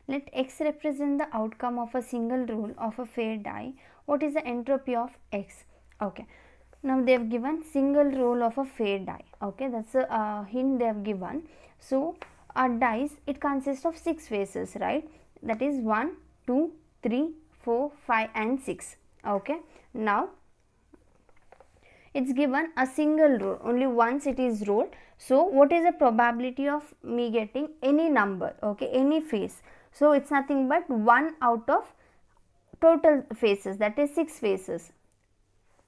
Let X represent the outcome of a single roll of a fair die. What is the entropy of X? Okay. Now they have given single roll of a fair die. Okay, that's a hint they have given. So a dice, it consists of 6 faces, right? That is 1, 2, 3, 4, 5 and 6. Okay. Now it's given a single roll, only once it is rolled. So what is the probability of me getting any number, okay, any face? So it's nothing but 1 out of total faces, that is 6 faces.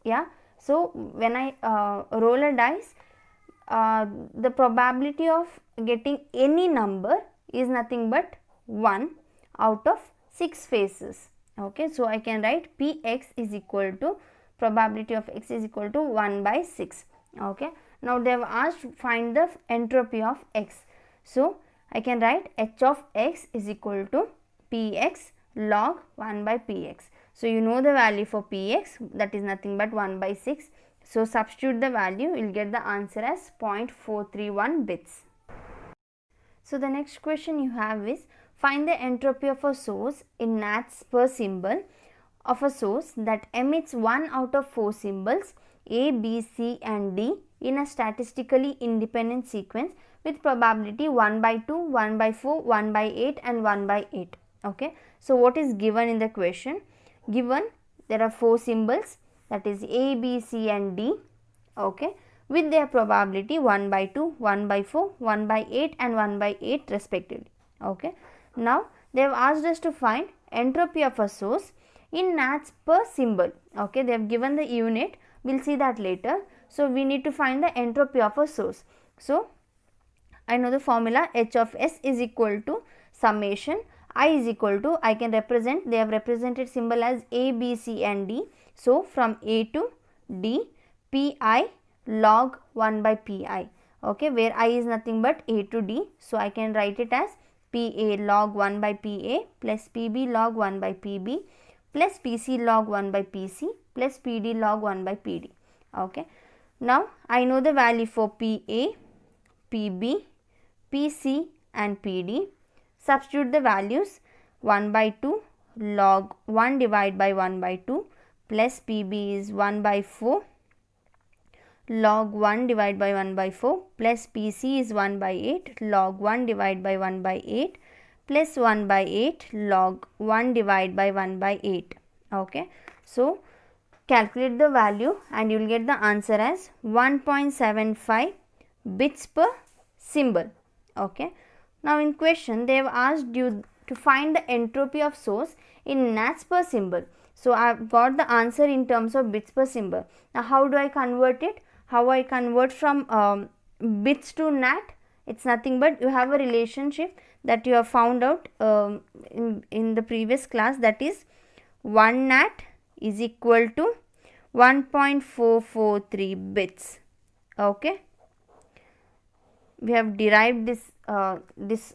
Yeah. So when I roll a dice, the probability of getting any number is nothing but 1 out of 6 faces. Okay, so I can write Px is equal to, probability of x is equal to 1 by 6. Okay, now they have asked find the entropy of x. So I can write h of x is equal to Px log 1 by Px. So you know the value for Px, that is nothing but 1 by 6. So substitute the value, you will get the answer as 0.431 bits. So the next question you have is, find the entropy of a source in nats per symbol of a source that emits 1 out of 4 symbols A, B, C and D in a statistically independent sequence with probability 1 by 2, 1 by 4, 1 by 8 and 1 by 8. Okay. So what is given in the question? Given there are 4 symbols, that is A, B, C and D, okay, with their probability 1 by 2, 1 by 4, 1 by 8 and 1 by 8 respectively. Okay. Now they have asked us to find entropy of a source in nats per symbol. Okay, they have given the unit, we will see that later. So we need to find the entropy of a source. So I know the formula, H of S is equal to summation I is equal to, I can represent, they have represented symbol as A, B, C and D. So from A to D, Pi log 1 by Pi, okay, where I is nothing but A to D. So I can write it as Pa log 1 by Pa plus Pb log 1 by Pb plus Pc log 1 by Pc plus Pd log 1 by Pd. Okay. Now I know the value for Pa, Pb, Pc and Pd. Substitute the values, 1 by 2 log 1 divided by 1 by 2 plus Pb is 1 by 4 log 1 divided by 1 by 4 plus Pc is 1 by 8 log 1 divided by 1 by 8 plus 1 by 8 log 1 divided by 1 by 8. Okay. So calculate the value and you will get the answer as 1.75 bits per symbol. Okay. Now in question they have asked you to find the entropy of source in nats per symbol. So I have got the answer in terms of bits per symbol. Now how do I convert it? How I convert from bits to nat? It's nothing but you have a relationship that you have found out in the previous class, that is 1 nat is equal to 1.443 bits. Okay. We have derived this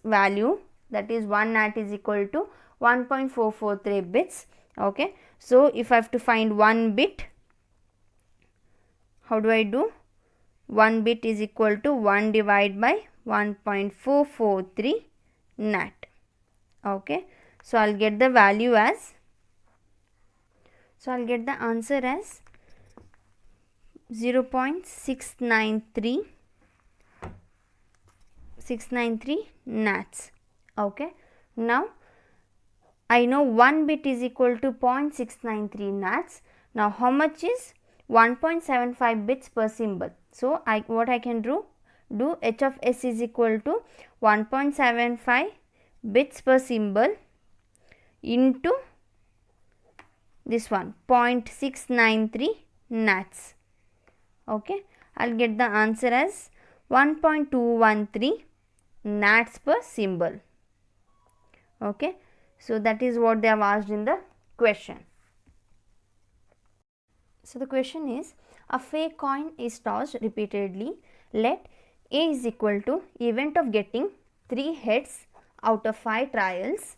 value, that is 1 nat is equal to 1.443 bits. Okay. So if I have to find 1 bit, how do I do? 1 bit is equal to 1 divided by 1.443 nat. Okay. So I'll get the value as, so I'll get the answer as 0.693 nats. Okay. Now I know 1 bit is equal to 0.693 nats. Now how much is 1.75 bits per symbol? So what I can do H of S is equal to 1.75 bits per symbol into this one 0.693 nats. Okay. I'll get the answer as 1.213 nats per symbol. Okay. So that is what they have asked in the question. So the question is, a fake coin is tossed repeatedly. Let A is equal to event of getting 3 heads out of 5 trials,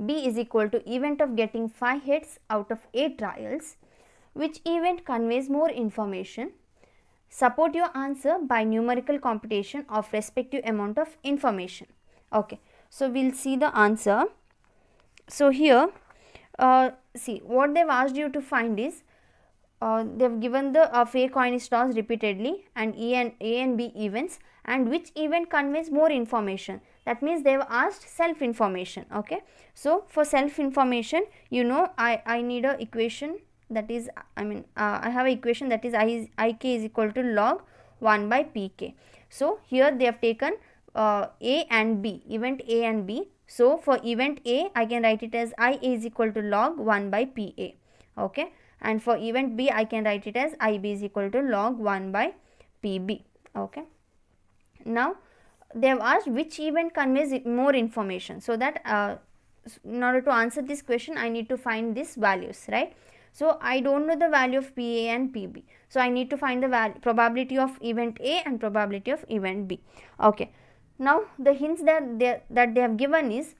B is equal to event of getting 5 heads out of 8 trials. Which event conveys more information? Support your answer by numerical computation of respective amount of information. Okay. So we'll see the answer. So here see what they've asked you to find is they've given the fair coin is tossed repeatedly and A and B events, and which event conveys more information. That means they've asked self information. Okay, so for self information, you know, I need a equation that is, I have a equation that is ik is equal to log 1 by pk. So here they have taken A and B, event A and B. So for event A, I can write it as I is equal to log 1 by PA. Okay, and for event B, I can write it as IB is equal to log 1 by PB. Okay. Now they have asked which event conveys more information. So that in order to answer this question, I need to find these values, right? So I don't know the value of PA and PB. So I need to find the probability of event A and probability of event B. Okay. Now the hints that they have given is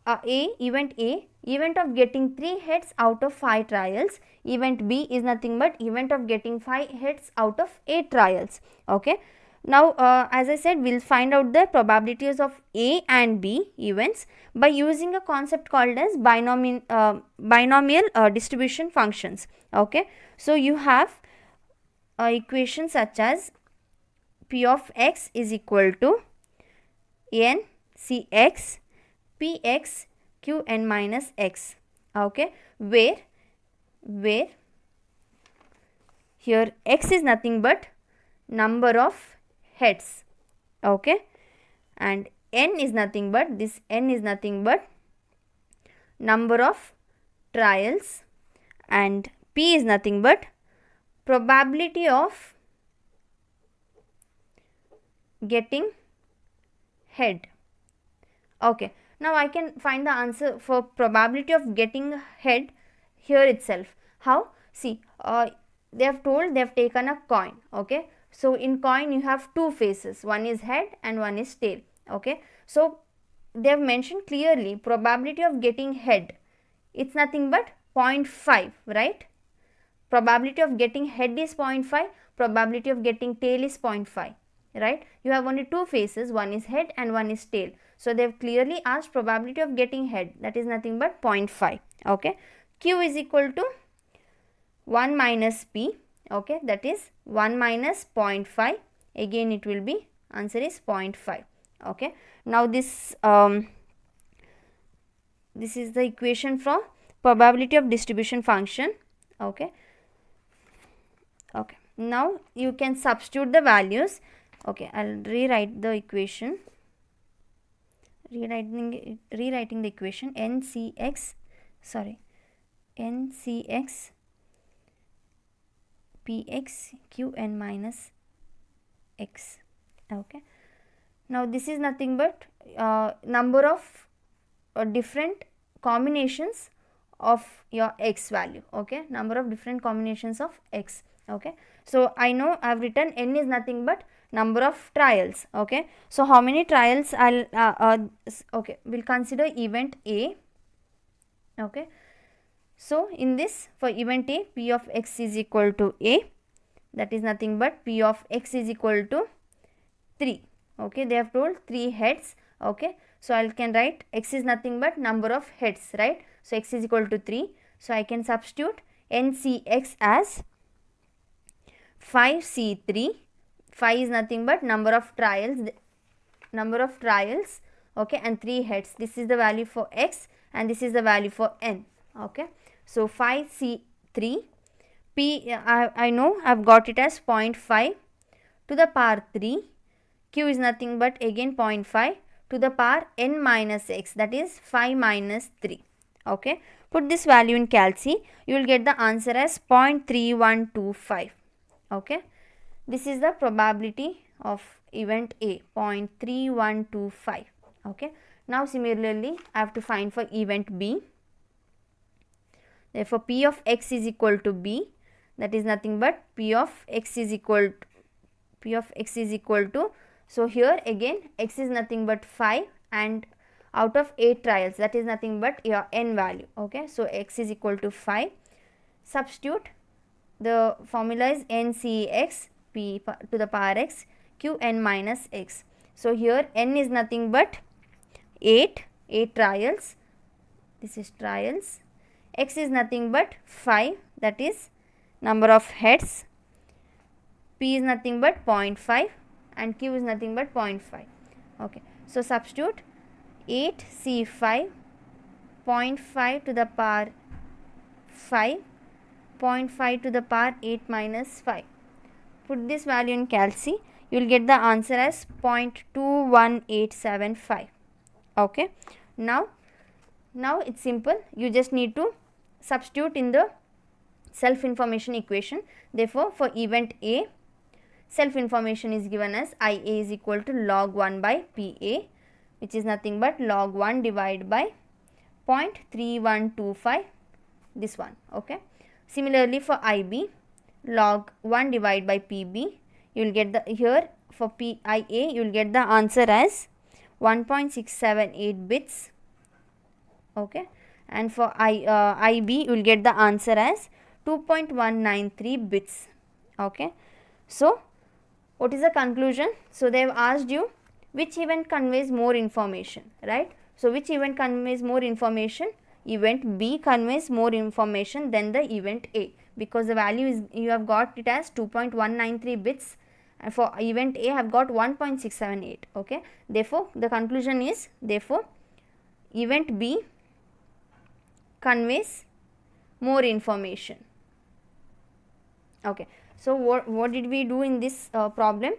event of getting 3 heads out of 5 trials. Event B is nothing but event of getting 5 heads out of 8 trials. Okay. Now as I said, we will find out the probabilities of A and B events by using a concept called as binomial distribution functions. Okay. So you have equation such as P of x is equal to n cx px qn minus x. Okay, where here x is nothing but number of heads. Okay, and n is nothing but number of trials, and p is nothing but probability of getting head. Okay, now I can find the answer for probability of getting head here itself. How? See, they have told they have taken a coin. Okay, so in coin you have two faces, one is head and one is tail. Okay, so they have mentioned clearly probability of getting head, it's nothing but 0.5, right? Probability of getting head is 0.5, probability of getting tail is 0.5, right? You have only two faces, one is head and one is tail. So they have clearly asked probability of getting head, that is nothing but 0.5. Okay, q is equal to 1 minus p. Okay, that is 1 minus 0.5, again it will be, answer is 0.5. Okay, now this is the equation for probability of distribution function. Okay, now you can substitute the values. Okay, I'll rewrite the equation. Rewriting the equation ncx px qn minus x. Okay, now this is nothing but number of different combinations of your x value. Okay, number of different combinations of x. Okay, so I know I have written n is nothing but number of trials. Okay, so how many trials I'll okay, we'll consider event A. Okay, so in this, for event A, p of x is equal to A, that is nothing but p of x is equal to 3. Okay, they have told 3 heads. Okay, so I can write x is nothing but number of heads, right? So x is equal to 3. So I can substitute ncx as 5c3. 5 is nothing but number of trials, okay, and 3 heads. This is the value for x and this is the value for n. Okay, so 5c3 p, I know I have got it as 0.5 to the power 3, q is nothing but again 0.5 to the power n minus x, that is 5 minus 3. Okay, put this value in calc, you will get the answer as 0.3125. Okay, this is the probability of event A, 0.3125. Okay, now similarly I have to find for event B. Therefore p of x is equal to b, that is nothing but p of x is equal to, so here again x is nothing but 5 and out of 8 trials, that is nothing but your n value. Okay, so x is equal to 5. Substitute, the formula is ncx p to the power x qn minus x. So here n is nothing but 8 trials, this is trials, x is nothing but 5, that is number of heads, p is nothing but 0.5 and q is nothing but 0.5. Okay, so substitute 8c5 0.5 to the power 5, 0.5 to the power 8 minus 5. Put this value in calci, you will get the answer as 0.21875. Okay, now it's simple, you just need to substitute in the self information equation. Therefore, for event A, self information is given as Ia is equal to log 1 by Pa, which is nothing but log 1 divided by 0.3125, this one. Okay. Similarly, for Ib, log 1 divided by Pb, you will get the, here for Pia you will get the answer as 1.678 bits. Okay, and for Ib you will get the answer as 2.193 bits. Okay, so what is the conclusion? So they have asked you which event conveys more information, right? So which event conveys more information? Event B conveys more information than the event A, because the value is, you have got it as 2.193 bits, and for event A have got 1.678. Okay, therefore the conclusion is, therefore event B conveys more information. Okay, so what did we do in this problem?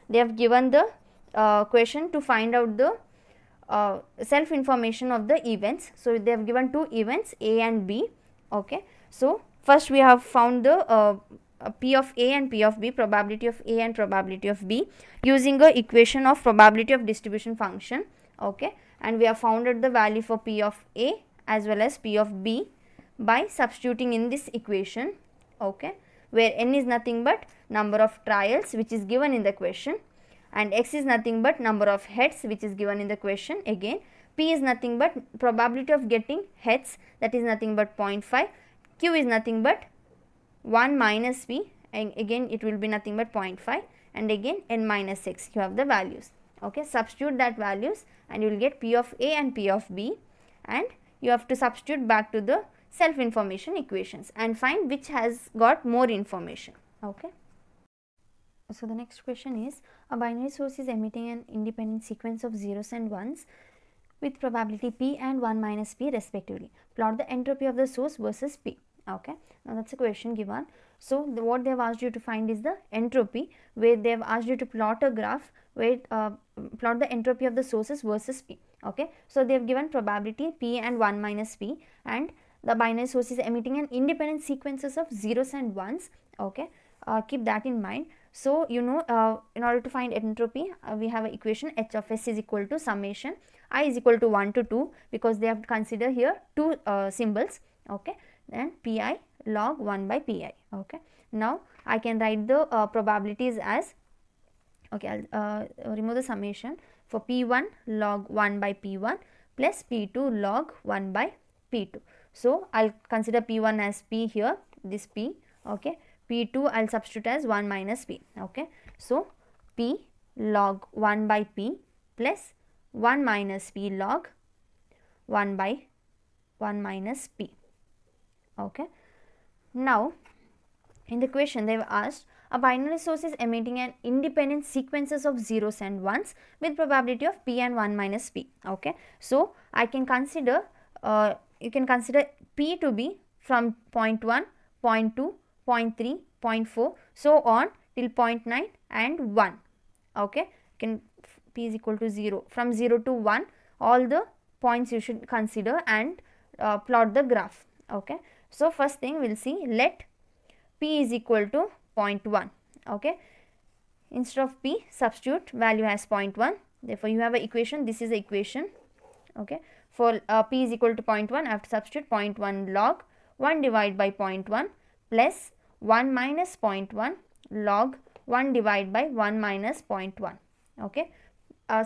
They have given the question to find out the self information of the events. So they have given two events, A and B. Okay, so first we have found the P of A and P of B, probability of A and probability of B, using a equation of probability of distribution function. Okay, and we have found out the value for P of A as well as P of B by substituting in this equation. Okay, where n is nothing but number of trials which is given in the question, and x is nothing but number of heads which is given in the question. Again, p is nothing but probability of getting heads, that is nothing but 0.5, q is nothing but 1 minus p, and again it will be nothing but 0.5, and again n minus x, you have the values. Okay, substitute that values and you will get P of A and P of B, and you have to substitute back to the self information equations and find which has got more information. Okay. So the next question is, a binary source is emitting an independent sequence of zeros and ones with probability p and 1 minus p respectively. Plot the entropy of the source versus p. Okay, now that's a question given. So what they have asked you to find is the entropy, where they have asked you to plot a graph where plot the entropy of the sources versus p. Okay, so they have given probability p and 1 minus p, and the binary source is emitting an independent sequences of zeros and ones. Okay, keep that in mind. So you know, in order to find entropy, we have an equation h of s is equal to summation I is equal to 1 to 2, because they have to consider here two symbols. Okay, then pi log 1 by pi. Okay, now I can write the probabilities as, okay, I'll remove the summation for p1 log 1 by p1 plus p2 log 1 by p2. So I'll consider p1 as p here, this p. Okay, p2 I'll substitute as 1 minus p. Okay, so p log 1 by p plus 1 minus p log 1 by 1 minus p. Okay, now in the question they have asked, a binary source is emitting an independent sequences of zeros and ones with probability of p and 1 minus p. Okay, so I can consider, you can consider p to be from 0.1, 0.2, 0.3, 0.4, so on till 0.9 and 1. Okay, can p is equal to 0, from 0 to 1, all the points you should consider and plot the graph. Okay, so first thing we will see, let p is equal to 0.1. Okay, instead of p substitute value as 0.1. Therefore you have an equation, this is the equation. Okay, for p is equal to 0.1, I have to substitute 0.1 log 1 divided by 0.1 plus 1 minus 0.1 log 1 divided by 1 minus 0.1. Okay,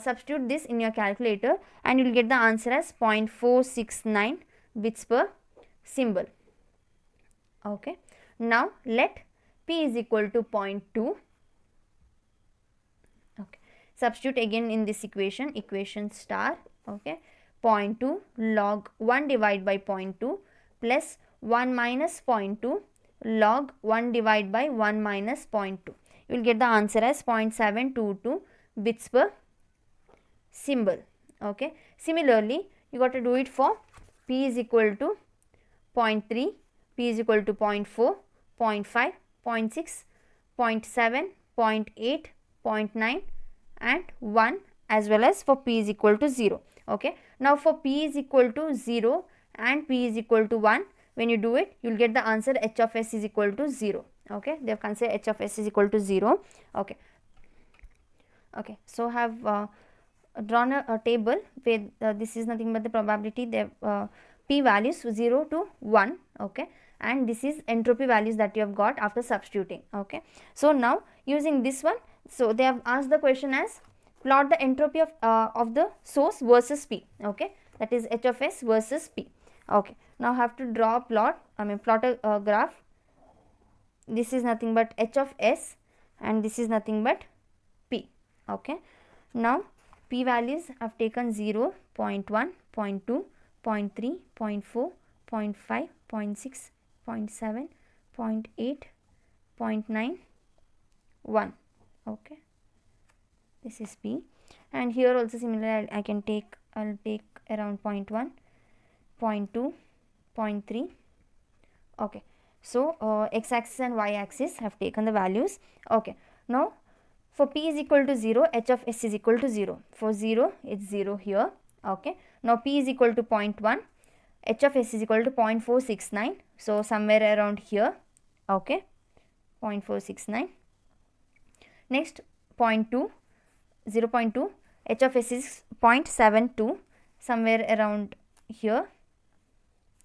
substitute this in your calculator and you will get the answer as 0.469 bits per symbol. Okay, now let p is equal to 0.2. Okay, substitute again in this equation, equation star. Okay, 0.2 log 1 divided by 0.2 plus 1 minus 0.2 log 1 divided by 1 minus 0.2. You will get the answer as 0.722 bits per symbol. Okay. Similarly, you got to do it for p is equal to 0.3, p is equal to 0.4, 0.5, 0.6, 0.7, 0.8, 0.9 and 1, as well as for p is equal to 0. Okay. Now, for p is equal to 0 and p is equal to 1, when you do it, you will get the answer h of s is equal to 0. Okay. They have considered h of s is equal to 0. Okay. Okay. So, have drawn a table where this is nothing but the probability, they p values 0 to 1. Okay. And this is entropy values that you have got after substituting. Okay. So, now using this one, so they have asked the question as plot the entropy of the source versus p. Okay. That is h of s versus p. Okay. Now, have to draw a plot, plot a graph. This is nothing but h of s and this is nothing but p. Okay. Now, p values have taken 0, 0.1, 0.2, 0.3, 0.4, 0.5, 0.6, 0.7, 0.8, 0.9, 1. Okay. This is p, and here also similarly I will take around 0.1, 0.2, 0.3. Okay. So, x axis and y axis have taken the values. Okay. Now, for p is equal to 0, h of s is equal to 0. For 0, it is 0 here. Okay. Now, p is equal to 0.1, h of s is equal to 0.469. So, somewhere around here. Okay. 0.469. Next, 0.2, 0.2, h of s is 0.72, somewhere around here.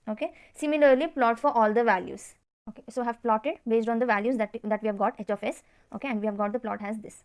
Okay. Similarly, plot for all the values. Okay. So, have plotted based on the values that we have got h of s. Okay. And we have got the plot as this.